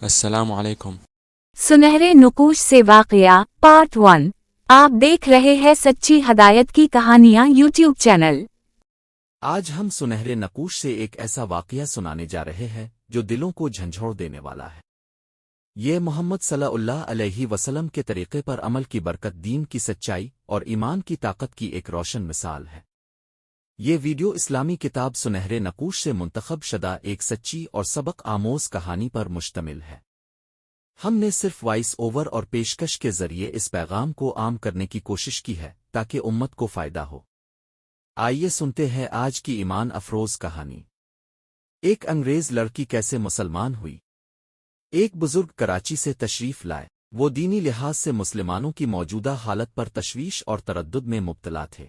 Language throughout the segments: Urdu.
السلام علیکم۔ سنہرے نقوش سے واقعہ پارٹ 1۔ آپ دیکھ رہے ہیں سچی ہدایت کی کہانیاں یوٹیوب چینل۔ آج ہم سنہرے نقوش سے ایک ایسا واقعہ سنانے جا رہے ہیں جو دلوں کو جھنجھوڑ دینے والا ہے۔ یہ محمد صلی اللہ علیہ وسلم کے طریقے پر عمل کی برکت، دین کی سچائی اور ایمان کی طاقت کی ایک روشن مثال ہے۔ یہ ویڈیو اسلامی کتاب سنہرے نقوش سے منتخب شدہ ایک سچی اور سبق آموز کہانی پر مشتمل ہے۔ ہم نے صرف وائس اوور اور پیشکش کے ذریعے اس پیغام کو عام کرنے کی کوشش کی ہے تاکہ امت کو فائدہ ہو۔ آئیے سنتے ہیں آج کی ایمان افروز کہانی۔ ایک انگریز لڑکی کیسے مسلمان ہوئی۔ ایک بزرگ کراچی سے تشریف لائے۔ وہ دینی لحاظ سے مسلمانوں کی موجودہ حالت پر تشویش اور تردد میں مبتلا تھے۔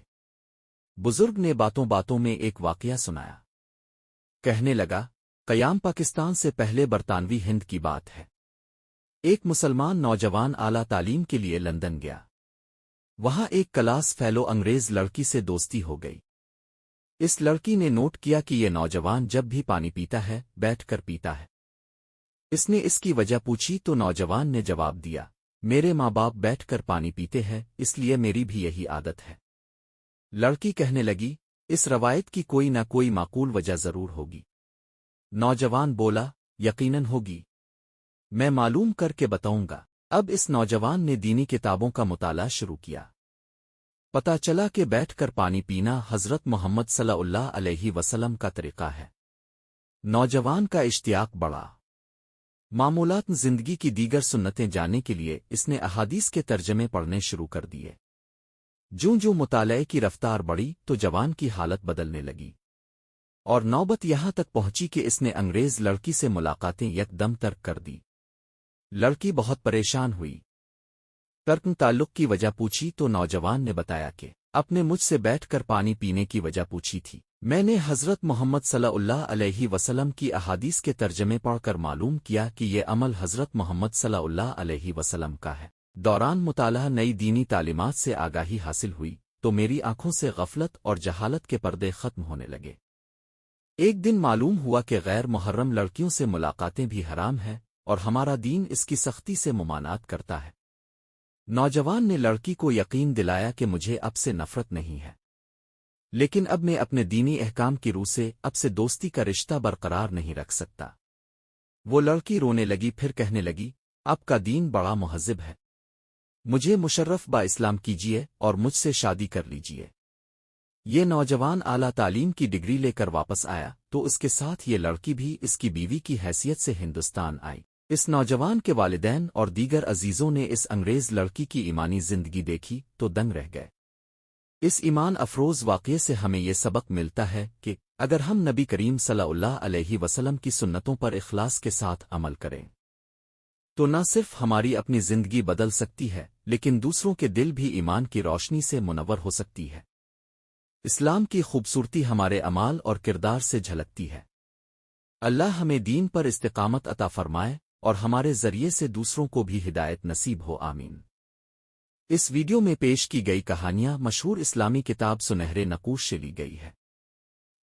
بزرگ نے باتوں باتوں میں ایک واقعہ سنایا۔ کہنے لگا، قیام پاکستان سے پہلے برطانوی ہند کی بات ہے۔ ایک مسلمان نوجوان اعلیٰ تعلیم کے لیے لندن گیا۔ وہاں ایک کلاس فیلو انگریز لڑکی سے دوستی ہو گئی۔ اس لڑکی نے نوٹ کیا کہ یہ نوجوان جب بھی پانی پیتا ہے بیٹھ کر پیتا ہے۔ اس نے اس کی وجہ پوچھی تو نوجوان نے جواب دیا، میرے ماں باپ بیٹھ کر پانی پیتے ہیں، اس لیے میری بھی یہی عادت ہے۔ لڑکی کہنے لگی، اس روایت کی کوئی نہ کوئی معقول وجہ ضرور ہوگی۔ نوجوان بولا، یقیناً ہوگی، میں معلوم کر کے بتاؤں گا۔ اب اس نوجوان نے دینی کتابوں کا مطالعہ شروع کیا۔ پتہ چلا کہ بیٹھ کر پانی پینا حضرت محمد صلی اللہ علیہ وسلم کا طریقہ ہے۔ نوجوان کا اشتیاق بڑھا۔ معمولات زندگی کی دیگر سنتیں جاننے کے لیے اس نے احادیث کے ترجمے پڑھنے شروع کر دیے۔ جوں مطالعے کی رفتار بڑھی تو جوان کی حالت بدلنے لگی، اور نوبت یہاں تک پہنچی کہ اس نے انگریز لڑکی سے ملاقاتیں یک دم ترک کر دی۔ لڑکی بہت پریشان ہوئی۔ ترک تعلق کی وجہ پوچھی تو نوجوان نے بتایا کہ اپنے مجھ سے بیٹھ کر پانی پینے کی وجہ پوچھی تھی۔ میں نے حضرت محمد صلی اللہ علیہ وسلم کی احادیث کے ترجمے پڑھ کر معلوم کیا کہ یہ عمل حضرت محمد صلی اللہ علیہ وسلم کا ہے۔ دوران مطالعہ نئی دینی تعلیمات سے آگاہی حاصل ہوئی تو میری آنکھوں سے غفلت اور جہالت کے پردے ختم ہونے لگے۔ ایک دن معلوم ہوا کہ غیر محرم لڑکیوں سے ملاقاتیں بھی حرام ہیں اور ہمارا دین اس کی سختی سے ممانعت کرتا ہے۔ نوجوان نے لڑکی کو یقین دلایا کہ مجھے اب سے نفرت نہیں ہے، لیکن اب میں اپنے دینی احکام کی روح سے اب سے دوستی کا رشتہ برقرار نہیں رکھ سکتا۔ وہ لڑکی رونے لگی، پھر کہنے لگی، آپ کا دین بڑا مہذب ہے، مجھے مشرف با اسلام کیجیے اور مجھ سے شادی کر لیجیے۔ یہ نوجوان اعلیٰ تعلیم کی ڈگری لے کر واپس آیا تو اس کے ساتھ یہ لڑکی بھی اس کی بیوی کی حیثیت سے ہندوستان آئی۔ اس نوجوان کے والدین اور دیگر عزیزوں نے اس انگریز لڑکی کی ایمانی زندگی دیکھی تو دنگ رہ گئے۔ اس ایمان افروز واقعے سے ہمیں یہ سبق ملتا ہے کہ اگر ہم نبی کریم صلی اللہ علیہ وسلم کی سنتوں پر اخلاص کے ساتھ عمل کریں تو نہ صرف ہماری اپنی زندگی بدل سکتی ہے لیکن دوسروں کے دل بھی ایمان کی روشنی سے منور ہو سکتی ہے۔ اسلام کی خوبصورتی ہمارے اعمال اور کردار سے جھلکتی ہے۔ اللہ ہمیں دین پر استقامت عطا فرمائے اور ہمارے ذریعے سے دوسروں کو بھی ہدایت نصیب ہو، آمین۔ اس ویڈیو میں پیش کی گئی کہانیاں مشہور اسلامی کتاب سنہرے نقوش سے لی گئی ہے،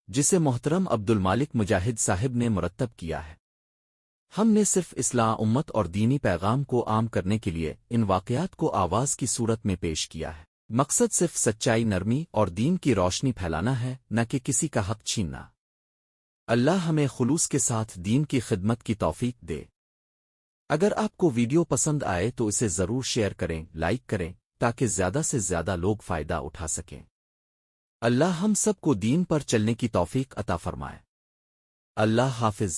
جسے محترم عبد المالک مجاہد صاحب نے مرتب کیا ہے۔ ہم نے صرف اصلاح امت اور دینی پیغام کو عام کرنے کے لیے ان واقعات کو آواز کی صورت میں پیش کیا ہے۔ مقصد صرف سچائی، نرمی اور دین کی روشنی پھیلانا ہے، نہ کہ کسی کا حق چھیننا۔ اللہ ہمیں خلوص کے ساتھ دین کی خدمت کی توفیق دے۔ اگر آپ کو ویڈیو پسند آئے تو اسے ضرور شیئر کریں، لائک کریں تاکہ زیادہ سے زیادہ لوگ فائدہ اٹھا سکیں۔ اللہ ہم سب کو دین پر چلنے کی توفیق عطا فرمائے۔ اللہ حافظ۔